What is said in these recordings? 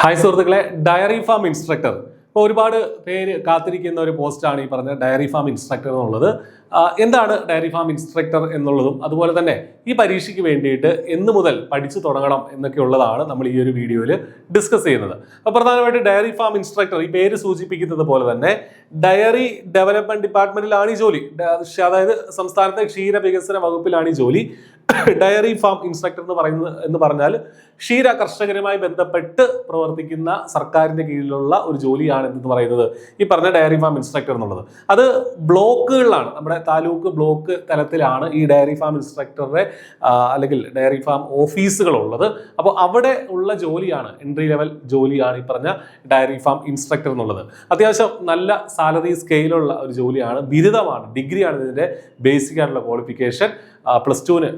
Hi സുഹൃത്തുക്കളെ, dairy farm instructor ഇപ്പോൾ ഒരുപാട് പേര് കാത്തിരിക്കുന്ന ഒരു പോസ്റ്റാണ് ഈ പറഞ്ഞ ഡയറി ഫാം ഇൻസ്ട്രക്ടർ എന്നുള്ളത്. എന്താണ് ഡയറി ഫാം ഇൻസ്ട്രക്ടർ എന്നുള്ളതും അതുപോലെ തന്നെ ഈ പരീക്ഷയ്ക്ക് വേണ്ടിയിട്ട് എന്ന് മുതൽ പഠിച്ചു തുടങ്ങണം എന്നൊക്കെ ഉള്ളതാണ് നമ്മൾ ഈ ഒരു വീഡിയോയിൽ ഡിസ്കസ് ചെയ്യുന്നത്. അപ്പോൾ പ്രധാനമായിട്ട് ഡയറി ഫാം ഇൻസ്ട്രക്ടർ ഈ പേര് സൂചിപ്പിക്കുന്നത് പോലെ തന്നെ ഡയറി ഡെവലപ്മെന്റ് ഡിപ്പാർട്ട്മെന്റിലാണ് ഈ ജോലി. അതായത് സംസ്ഥാനത്തെ ക്ഷീര വികസന വകുപ്പിലാണ് ഈ ജോലി. ഡയറി ഫാം ഇൻസ്ട്രക്ടർ എന്ന് പറഞ്ഞാൽ ക്ഷീര കർഷകരുമായി ബന്ധപ്പെട്ട് പ്രവർത്തിക്കുന്ന സർക്കാരിന്റെ കീഴിലുള്ള ഒരു ജോലിയാണ് എന്ന് പറയുന്നത് ഈ പറഞ്ഞ ഡയറി ഫാം ഇൻസ്ട്രക്ടർ എന്നുള്ളത്. അത് ബ്ലോക്കുകളിലാണ്, നമ്മുടെ താലൂക്ക് ബ്ലോക്ക് തലത്തിലാണ് ഈ ഡയറി ഫാം ഇൻസ്ട്രക്ടറുടെ അല്ലെങ്കിൽ ഡയറി ഫാം ഓഫീസുകൾ ഉള്ളത്. അപ്പോൾ അവിടെ ഉള്ള ജോലിയാണ്, എൻട്രി ലെവൽ ജോലിയാണ് ഈ പറഞ്ഞ ഡയറി ഫാം ഇൻസ്ട്രക്ടർ എന്നുള്ളത്. അത്യാവശ്യം നല്ല സാലറി സ്കെയിലുള്ള ഒരു ജോലിയാണ്, ബിരുദമാണ്, ഡിഗ്രിയാണ് ഇതിന്റെ ബേസിക് ആയിട്ടുള്ള ക്വാളിഫിക്കേഷൻ. +2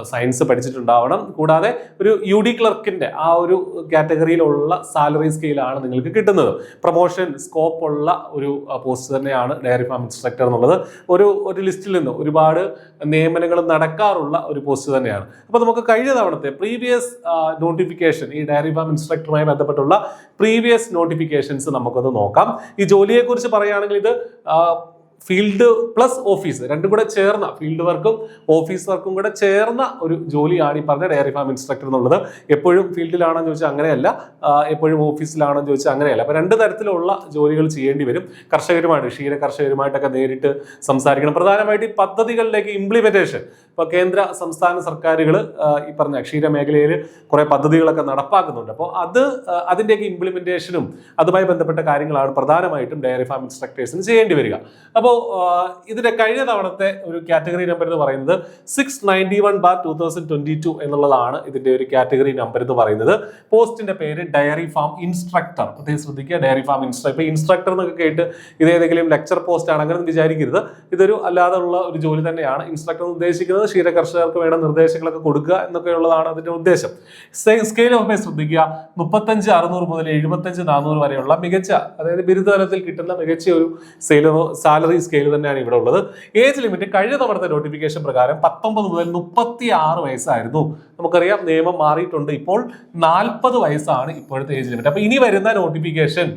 സയൻസ് പഠിച്ചിട്ടുണ്ടാവണം. കൂടാതെ ഒരു UD ക്ലർക്കിന്റെ ആ ഒരു കാറ്റഗറിയിലുള്ള സാലറി സ്കെയിലാണ് നിങ്ങൾക്ക് കിട്ടുന്നത്. പ്രൊമോഷൻ സ്കോപ്പ് ഉള്ള ഒരു പോസ്റ്റ് തന്നെയാണ് ഡയറി ഫാം ഇൻസ്ട്രക്ടർ എന്നുള്ളത്. ഒരു ലിസ്റ്റിൽ നിന്ന് ഒരുപാട് നിയമനങ്ങൾ നടക്കാറുള്ള ഒരു പോസ്റ്റ് തന്നെയാണ്. അപ്പോൾ നമുക്ക് കഴിഞ്ഞ തവണത്തെ പ്രീവിയസ് നോട്ടിഫിക്കേഷൻ, ഈ ഡയറി ഫാം ഇൻസ്ട്രക്ടറുമായി ബന്ധപ്പെട്ടുള്ള പ്രീവിയസ് നോട്ടിഫിക്കേഷൻസ് നമുക്കൊന്ന് നോക്കാം. ഈ ജോലിയെക്കുറിച്ച് പറയുകയാണെങ്കിൽ ഇത് ഫീൽഡ് പ്ലസ് ഓഫീസ് രണ്ടും കൂടെ ചേർന്ന, ഫീൽഡ് വർക്കും ഓഫീസ് വർക്കും കൂടെ ചേർന്ന ഒരു ജോലിയാണ് ഈ പറഞ്ഞ ഡയറി ഫാം ഇൻസ്ട്രക്ടർ എന്നുള്ളത്. എപ്പോഴും ഫീൽഡിലാണെന്ന് ചോദിച്ചാൽ അങ്ങനെയല്ല, എപ്പോഴും ഓഫീസിലാണെന്ന് ചോദിച്ചാൽ അങ്ങനെയല്ല. അപ്പോൾ രണ്ട് തരത്തിലുള്ള ജോലികൾ ചെയ്യേണ്ടി വരും. കർഷകരുമായിട്ട്, ക്ഷീര കർഷകരുമായിട്ടൊക്കെ നേരിട്ട് സംസാരിക്കണം. പ്രധാനമായിട്ട് ഈ പദ്ധതികളിലേക്ക് ഇംപ്ലിമെന്റേഷൻ, ഇപ്പോൾ കേന്ദ്ര സംസ്ഥാന സർക്കാരുകൾ ഈ പറഞ്ഞ ക്ഷീര മേഖലയിൽ കുറെ പദ്ധതികളൊക്കെ നടപ്പാക്കുന്നുണ്ട്. അപ്പോൾ അതിൻ്റെയൊക്കെ ഇംപ്ലിമെന്റേഷനും അതുമായി ബന്ധപ്പെട്ട കാര്യങ്ങളാണ് പ്രധാനമായിട്ടും ഡയറി ഫാം ഇൻസ്ട്രക്ടേഴ്സിന് ചെയ്യേണ്ടി വരിക. അപ്പോൾ ഇതിന്റെ കഴിഞ്ഞ തവണത്തെ ഒരു കാറ്റഗറി നമ്പർ എന്ന് പറയുന്നത് 691/2022 എന്നുള്ളതാണ് ഇതിന്റെ ഒരു കാറ്റഗറി നമ്പർ എന്ന് പറയുന്നത്. പോസ്റ്റിന്റെ പേര് ഡയറി ഫാം ഇൻസ്ട്രക്ടർ. പ്രത്യേകം ശ്രദ്ധിക്കുക, ഡയറി ഫാം ഇൻസ്ട്രക്ടർ. ഇപ്പൊ ഇൻസ്ട്രക്ടർ എന്നൊക്കെ കേട്ട് ഇത് ഏതെങ്കിലും ലെക്ചർ പോസ്റ്റ് ആണ് അങ്ങനെ വിചാരിക്കരുത്. ഇതൊരു അല്ലാതെ ഉള്ള ഒരു ജോലി തന്നെയാണ്. ഇൻസ്ട്രക്ടർ ഉദ്ദേശിക്കുന്നത് ക്ഷീര കർഷകർക്ക് വേണ്ട നിർദ്ദേശങ്ങളൊക്കെ കൊടുക്കുക എന്നൊക്കെ ഉള്ളതാണ് അതിന്റെ ഉദ്ദേശം. സ്കെയിൽ ഓഫ് പേ ശ്രദ്ധിക്കുക, 35,600 മുതൽ 75,400 വരെയുള്ള മികച്ച, അതായത് ബിരുദതലത്തിൽ കിട്ടുന്ന മികച്ച ഒരു സാലറി സ്കെയിൽ തന്നെയാണ് ഇവിടെ ഉള്ളത്. ഏജ് ലിമിറ്റ് കഴിഞ്ഞ തവണത്തെ നോട്ടിഫിക്കേഷൻ പ്രകാരം 19 മുതൽ 36 വയസ്സായിരുന്നു. നമുക്കറിയാം നിയമം മാറിയിട്ടുണ്ട്. ഇപ്പോൾ 40 വയസ്സാണ് ഇപ്പോഴത്തെ ഏജ് ലിമിറ്റ്. അപ്പൊ ഇനി വരുന്ന നോട്ടിഫിക്കേഷനിൽ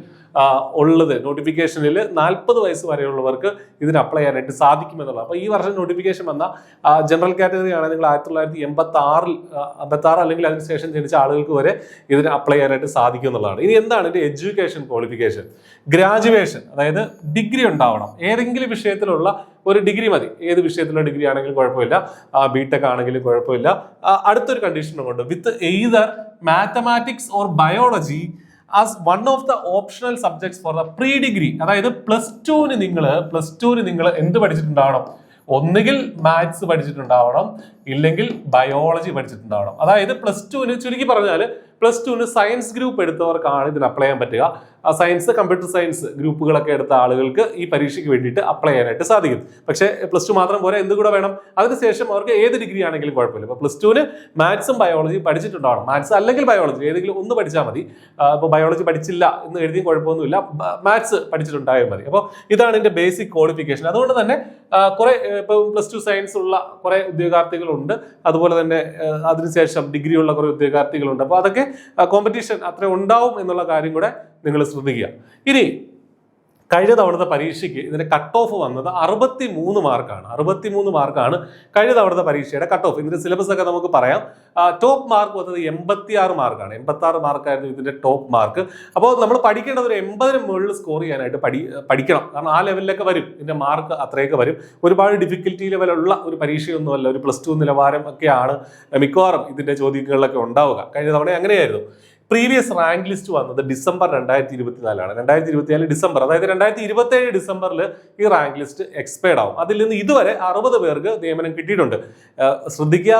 40 വയസ്സ് വരെയുള്ളവർക്ക് ഇതിന് അപ്ലൈ ചെയ്യാനായിട്ട് സാധിക്കുമെന്നുള്ളത്. അപ്പോൾ ഈ വർഷം നോട്ടിഫിക്കേഷൻ വന്ന ജനറൽ കാറ്റഗറി ആണ്, നിങ്ങൾ 1986 അല്ലെങ്കിൽ അതിനുശേഷം ജനിച്ച ആളുകൾക്ക് വരെ ഇതിന് അപ്ലൈ ചെയ്യാനായിട്ട് സാധിക്കും എന്നുള്ളതാണ്. ഇനി എന്താണ് ഇതിന്റെ എഡ്യൂക്കേഷൻ ക്വാളിഫിക്കേഷൻ? ഗ്രാജുവേഷൻ, അതായത് ഡിഗ്രി ഉണ്ടാവണം. ഏതെങ്കിലും വിഷയത്തിലുള്ള ഒരു ഡിഗ്രി മതി. ഏത് വിഷയത്തിലുള്ള ഡിഗ്രി ആണെങ്കിലും കുഴപ്പമില്ല, ബിടെക് ആണെങ്കിലും കുഴപ്പമില്ല. അടുത്തൊരു കണ്ടീഷനും കൊണ്ട് with either mathematics or biology as one of the optional subjects for the pre degree. അതായത് +2 നിങ്ങൾ എന്ത് പഠിച്ചിട്ടുണ്ടാവണം? ഒന്നുകിൽ മാത്സ് പഠിച്ചിട്ടുണ്ടാവണം, ഇല്ലെങ്കിൽ ബയോളജി പഠിച്ചിട്ടുണ്ടാവണം. അതായത് +2 ചുരുക്കി പറഞ്ഞാൽ +2 സയൻസ് ഗ്രൂപ്പ് എടുത്തവർക്കാണ് ഇതിന് അപ്ലൈ ചെയ്യാൻ പറ്റുക. സയൻസ്, കമ്പ്യൂട്ടർ സയൻസ് ഗ്രൂപ്പുകളൊക്കെ എടുത്ത ആളുകൾക്ക് ഈ പരീക്ഷയ്ക്ക് വേണ്ടിയിട്ട് അപ്ലൈ ചെയ്യാനായിട്ട് സാധിക്കും. പക്ഷേ +2 മാത്രം പോരാ, എന്തുകൂടെ വേണം? അതിനുശേഷം അവർക്ക് ഏത് ഡിഗ്രി ആണെങ്കിലും കുഴപ്പമില്ല. ഇപ്പോൾ +2 മാത്സും ബയോളജിയും പഠിച്ചിട്ടുണ്ടാവണം. മാത്സ് അല്ലെങ്കിൽ ബയോളജി ഏതെങ്കിലും ഒന്ന് പഠിച്ചാൽ മതി. ഇപ്പോൾ ബയോളജി പഠിച്ചില്ല എന്ന് എഴുതിയും കുഴപ്പമൊന്നുമില്ല, മാത്സ് പഠിച്ചിട്ടുണ്ടായാൽ മതി. അപ്പോൾ ഇതാണ് ഇതിന്റെ ബേസിക് ക്വാളിഫിക്കേഷൻ. അതുകൊണ്ട് തന്നെ കുറെ ഇപ്പോൾ +2 സയൻസ് ഉള്ള കുറെ ഉദ്യോഗാർത്ഥികളുണ്ട്, അതുപോലെ തന്നെ അതിനുശേഷം ഡിഗ്രി ഉള്ള കുറെ ഉദ്യോഗാർത്ഥികളുണ്ട്. അപ്പോൾ അതൊക്കെ കോമ്പറ്റീഷൻ അത്ര ഉണ്ടാവും എന്നുള്ള കാര്യം കൂടെ നിങ്ങൾ ശ്രദ്ധിക്കുക. ഇനി കഴിഞ്ഞ തവണത്തെ പരീക്ഷയ്ക്ക് ഇതിന്റെ കട്ട് ഓഫ് വന്നത് 63 മാർക്കാണ്. 63 മാർക്കാണ് കഴിഞ്ഞ തവണത്തെ പരീക്ഷയുടെ കട്ട് ഓഫ്. ഇതിന്റെ സിലബസ് ഒക്കെ നമുക്ക് പറയാം. ടോപ്പ് മാർക്ക് വന്നത് 86 മാർക്കാണ്. 86 മാർക്കായിരുന്നു ഇതിന്റെ ടോപ്പ് മാർക്ക്. അപ്പോൾ നമ്മൾ പഠിക്കേണ്ടത് ഒരു 80-ന് മുകളിൽ സ്കോർ ചെയ്യാനായിട്ട് പഠിക്കണം. കാരണം ആ ലെവലിലൊക്കെ വരും ഇതിന്റെ മാർക്ക്, അത്രയൊക്കെ വരും. ഒരുപാട് ഡിഫിക്കൽറ്റി ലെവലുള്ള ഒരു പരീക്ഷയൊന്നുമല്ല, ഒരു +2 നിലവാരം ഒക്കെയാണ് മിക്കവാറും ഇതിന്റെ ചോദ്യങ്ങളിലൊക്കെ ഉണ്ടാവുക. കഴിഞ്ഞ തവണ അങ്ങനെയായിരുന്നു. പ്രീവിയസ് റാങ്ക് ലിസ്റ്റ് വന്നത് ഡിസംബർ 2024 2024 ഡിസംബർ, അതായത് 2027 ഡിസംബറിൽ ഈ റാങ്ക് ലിസ്റ്റ് എക്സ്പയർഡ് ആവും. അതിൽ നിന്ന് ഇതുവരെ 60 പേർക്ക് നിയമനം കിട്ടിയിട്ടുണ്ട്. ശ്രദ്ധിക്കുക,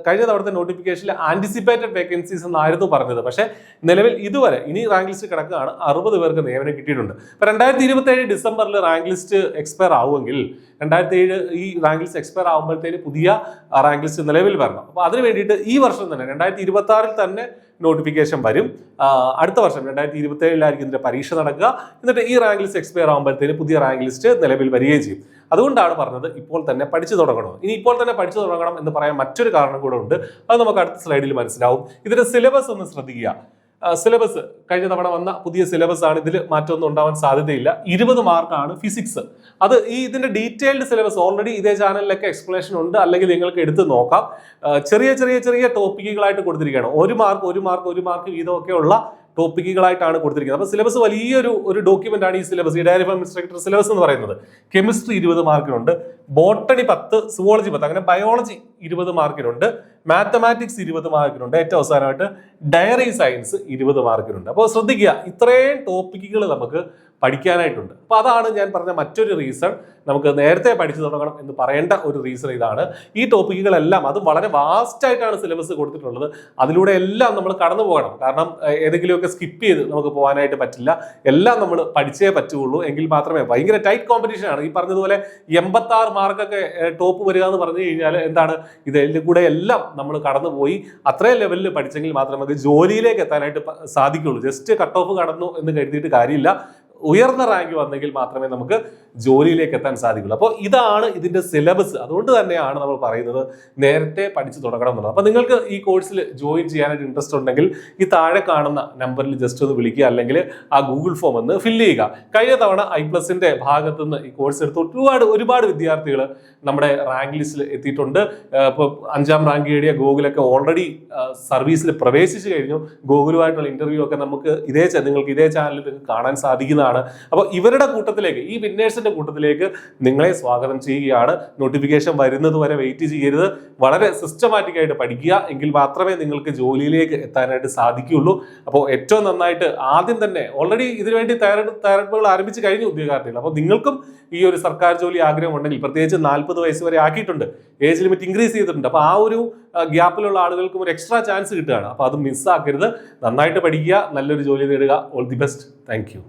കഴിഞ്ഞ തവണത്തെ നോട്ടിഫിക്കേഷനിൽ ആന്റിസിപ്പേറ്റഡ് വേക്കൻസീസ് എന്നായിരുന്നു പറഞ്ഞത്. പക്ഷേ നിലവിൽ ഇതുവരെ ഇനി റാങ്ക് ലിസ്റ്റ് കിടക്കുകയാണ്, 60 പേർക്ക് നിയമനം കിട്ടിയിട്ടുണ്ട്. ഇപ്പൊ 2027 ഡിസംബറിൽ റാങ്ക് ലിസ്റ്റ് എക്സ്പയർ ആവുമെങ്കിൽ 2007 ഈ റാങ്ക് ലിസ്റ്റ് എക്സ്പയർ ആകുമ്പോഴത്തേന് പുതിയ റാങ്ക് ലിസ്റ്റ് നിലവിൽ വരണം. അപ്പോൾ അതിന് വേണ്ടിയിട്ട് ഈ വർഷം തന്നെ 2026 തന്നെ നോട്ടിഫിക്കേഷൻ വരും. അടുത്ത വർഷം 2027 ഇതിന്റെ പരീക്ഷ നടക്കുക. എന്നിട്ട് ഈ റാങ്ക് ലിസ്റ്റ് എക്സ്പയർ ആകുമ്പോഴത്തേന് പുതിയ റാങ്ക് ലിസ്റ്റ് നിലവിൽ വരികയും ചെയ്യും. അതുകൊണ്ടാണ് പറഞ്ഞത് ഇപ്പോൾ തന്നെ പഠിച്ചു തുടങ്ങണം. ഇനി ഇപ്പോൾ തന്നെ പഠിച്ചു തുടങ്ങണം എന്ന് പറയാൻ മറ്റൊരു കാരണം കൂടെ ഉണ്ട്. അത് നമുക്ക് അടുത്ത സ്ലൈഡിൽ മനസ്സിലാവും. ഇതിന്റെ സിലബസ് ഒന്ന് ശ്രദ്ധിക്കുക. സിലബസ് കഴിഞ്ഞ തവണ വന്ന പുതിയ സിലബസ് ആണ്. ഇതിൽ മാറ്റമൊന്നും ഉണ്ടാവാൻ സാധ്യതയില്ല. 20 മാർക്കാണ് ഫിസിക്സ്. അത് ഇതിന്റെ ഡീറ്റെയിൽഡ് സിലബസ് ഓൾറെഡി ഇതേ ചാനലിലൊക്കെ എക്സ്പ്ലനേഷൻ ഉണ്ട്, അല്ലെങ്കിൽ നിങ്ങൾക്ക് എടുത്ത് നോക്കാം. ചെറിയ ചെറിയ ചെറിയ ടോപ്പിക്കുകളായിട്ട് കൊടുത്തിരിക്കുകയാണ്. 1 മാർക്ക് വീതമൊക്കെ ഉള്ള ടോപ്പിക്കുകളായിട്ടാണ് കൊടുത്തിരിക്കുന്നത്. അപ്പോൾ സിലബസ് വലിയൊരു ഡോക്യുമെന്റ് ആണ് ഈ സിലബസ്, ഈ ഡയറി ഫാം ഇൻസ്ട്രക്ടർ സിലബസ് എന്ന് പറയുന്നത്. കെമിസ്ട്രി 20 മാർക്കിനുണ്ട്, ബോട്ടണി 10, സുവോളജി 10, അങ്ങനെ ബയോളജി 20 മാർക്കിനുണ്ട്, മാത്തമാറ്റിക്സ് 20 മാർക്കിനുണ്ട്, ഏറ്റവും അവസാനമായിട്ട് ഡയറി സയൻസ് 20 മാർക്കിനുണ്ട്. അപ്പോൾ ശ്രദ്ധിക്കുക, ഇത്രയും ടോപ്പിക്കുകൾ നമുക്ക് പഠിക്കാനായിട്ടുണ്ട്. അപ്പൊ അതാണ് ഞാൻ പറഞ്ഞ മറ്റൊരു റീസൺ, നമുക്ക് നേരത്തെ പഠിച്ചു തുടങ്ങണം എന്ന് പറയേണ്ട ഒരു റീസൺ ഇതാണ്. ഈ ടോപ്പിക്കുകളെല്ലാം അത് വളരെ വാസ്റ്റ് ആയിട്ടാണ് സിലബസ് കൊടുത്തിട്ടുള്ളത്. അതിലൂടെ എല്ലാം നമ്മൾ കടന്നു പോകണം. കാരണം ഏതെങ്കിലുമൊക്കെ സ്കിപ്പ് ചെയ്ത് നമുക്ക് പോകാനായിട്ട് പറ്റില്ല. എല്ലാം നമ്മൾ പഠിച്ചേ പറ്റുള്ളൂ. എങ്കിൽ മാത്രമേ, ഭയങ്കര ടൈറ്റ് കോമ്പറ്റീഷൻ ആണ്. ഈ പറഞ്ഞതുപോലെ 86 മാർക്കൊക്കെ ടോപ്പ് വരിക എന്ന് പറഞ്ഞു കഴിഞ്ഞാൽ എന്താണ്, ഇതിൽ കൂടെ എല്ലാം നമ്മൾ കടന്നുപോയി അത്രയും ലെവലിൽ പഠിച്ചെങ്കിൽ മാത്രമേ നമുക്ക് ജോലിയിലേക്ക് എത്താനായിട്ട് സാധിക്കുള്ളൂ. ജസ്റ്റ് കട്ട് ഓഫ് കടന്നു എന്ന് കരുതിയിട്ട് കാര്യമില്ല. ഉയർന്ന റാങ്ക് വന്നെങ്കിൽ മാത്രമേ നമുക്ക് ജോലിയിലേക്ക് എത്താൻ സാധിക്കുള്ളൂ. അപ്പോൾ ഇതാണ് ഇതിന്റെ സിലബസ്. അതുകൊണ്ട് തന്നെയാണ് നമ്മൾ പറയുന്നത് നേരത്തെ പഠിച്ചു തുടങ്ങണം എന്നുള്ളത്. അപ്പൊ നിങ്ങൾക്ക് ഈ കോഴ്സിൽ ജോയിൻ ചെയ്യാനായിട്ട് ഇൻട്രസ്റ്റ് ഉണ്ടെങ്കിൽ ഈ താഴെ കാണുന്ന നമ്പറിൽ ജസ്റ്റ് ഒന്ന് വിളിക്കുക, അല്ലെങ്കിൽ ആ ഗൂഗിൾ ഫോം ഒന്ന് ഫില്ല് ചെയ്യുക. കഴിഞ്ഞ തവണ I+ന്റെ ഭാഗത്തു നിന്ന് ഈ കോഴ്സ് എടുത്ത് ഒരുപാട് വിദ്യാർത്ഥികൾ നമ്മുടെ റാങ്ക് ലിസ്റ്റിൽ എത്തിയിട്ടുണ്ട്. ഇപ്പോൾ 5ാം റാങ്ക് നേടിയ ഗൂഗിളൊക്കെ ഓൾറെഡി സർവീസിൽ പ്രവേശിച്ചു കഴിഞ്ഞു. ഗൂഗിളുമായിട്ടുള്ള ഇന്റർവ്യൂ ഒക്കെ നമുക്ക് നിങ്ങൾക്ക് ഇതേ ചാനലിൽ കാണാൻ സാധിക്കുന്നതാണ്. അപ്പോൾ ഇവരുടെ കൂട്ടത്തിലേക്ക്, ഈ വിന്നേഴ്സിന്റെ കൂട്ടത്തിലേക്ക് നിങ്ങളെ സ്വാഗതം ചെയ്യുകയാണ്. നോട്ടിഫിക്കേഷൻ വരുന്നത് വരെ വെയിറ്റ് ചെയ്യരുത്. വളരെ സിസ്റ്റമാറ്റിക് ആയിട്ട് പഠിക്കുക, എങ്കിൽ മാത്രമേ നിങ്ങൾക്ക് ജോലിയിലേക്ക് എത്താനായിട്ട് സാധിക്കുകയുള്ളൂ. അപ്പോൾ ഏറ്റവും നന്നായിട്ട് ആദ്യം തന്നെ ഓൾറെഡി ഇതിനുവേണ്ടി തയ്യാറെടുപ്പുകൾ ആരംഭിച്ച് കഴിഞ്ഞു ഉദ്യോഗാർത്ഥികൾ. അപ്പോൾ നിങ്ങൾക്കും ഈ ഒരു സർക്കാർ ജോലി ആഗ്രഹം ഉണ്ടെങ്കിൽ, പ്രത്യേകിച്ച് 40 വയസ്സ് വരെ ആക്കിയിട്ടുണ്ട്, ഏജ് ലിമിറ്റ് ഇൻക്രീസ് ചെയ്തിട്ടുണ്ട്. അപ്പോൾ ആ ഒരു ഗ്യാപ്പിലുള്ള ആളുകൾക്കും ഒരു എക്സ്ട്രാ ചാൻസ് കിട്ടുകയാണ്. അപ്പോൾ അത് മിസ്സാക്കരുത്. നന്നായിട്ട് പഠിക്കുക, നല്ലൊരു ജോലി നേടുക. All the best. Thank you.